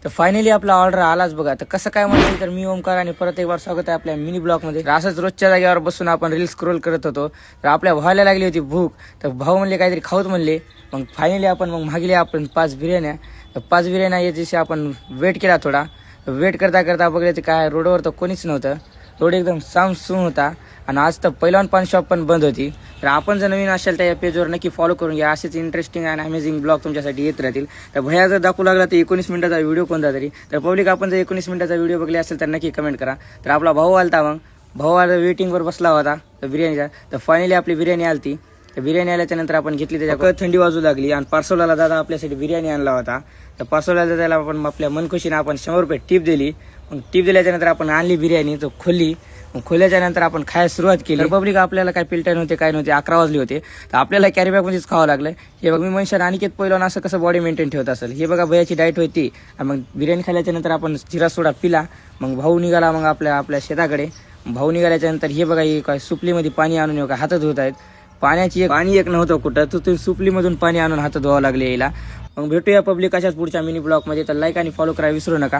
तर फायनली आपला ऑर्डर आलाच बघा. तर कसं काय म्हणलं तर मी ओमकार आणि परत एक बार स्वागत आहे आपल्या मिनी ब्लॉगमध्ये. असंच रोजच्या जागेवर बसून आपण रील स्क्रोल करत होतो. तर आपल्या भावाला लागली होती भूक. तर भाऊ म्हणले काहीतरी खाऊत म्हणले. मग फायनली आपण मागले आपण 5 बिर्याण्या. तर 5 बिर्याण्या या दिवशी आपण वेट केला थोडा. वेट करता करता बघले तर काय रोडवर तर कोणीच नव्हतं. रोड एकदम सामसूम होता. आणि आज तर पहिलवान पान शॉप पण बंद होती. तर आपण जर नवीन असेल तर या पेजवर नक्की फॉलो करून घ्या. असेच इंटरेस्टिंग आणि अमेझिंग ब्लॉग तुमच्यासाठी येत राहतील. तर भैया जर दाखवू लागला तर 19 मिनिटाचा व्हिडिओ कोणता तरी. तर पब्लिक आपण जर 19 मिनिटाचा व्हिडिओ बघले असेल तर नक्की कमेंट करा. तर आपला भाऊ आलता. मग भाऊ आला वेटिंगवर बसला होता तर बिर्याणीचा. तर फायनली आपली बिर्याणी आलती. तर बिर्याणी आल्याच्या नंतर आपण घेतली. त्याच्या थंडी वाजू लागली आणि पार्सलवाला दादा आपल्यासाठी बिर्याणी आणला होता. तर पार्सलवाला दादाला आपण आपल्या मनखुशीने आपण 100 रुपये टिप दिली. मग टिप दिल्याच्या नंतर आपण आणली बिर्याणी. तो खोलली. मग खोल्याच्या नंतर आपण खायला सुरुवात केली. पब्लिक आपल्याला काय पिल्टर नव्हते काय नव्हते. 11 वाजले होते. तर आपल्याला कॅरीबॅगमध्येच खावं लागलं. हे बघ मी मनुष्य अनिकेत पहिलवान असं कसं बॉडी मेंटेन ठेवत असेल. हे बघा भैयाची डाएट होती. मग बिर्याणी खाल्ल्याच्या नंतर आपण जिरा सोडा पिला. मग भाऊ निघाला मग आपल्या शेताकडे. भाऊ निघाल्याच्या नंतर हे बघा हे काय सुपलीमध्ये पाणी आणून का हात धुत आहेत. पाणी एक नव्हतं कुठं तर ते सुपलीमधून पाणी आणून हात धुवावं लागले यायला. मग भेटूया पब्लिक अशाच पुढच्या मिनी ब्लॉगमध्ये. तर लाईक आणि फॉलो करायला विसरू नका.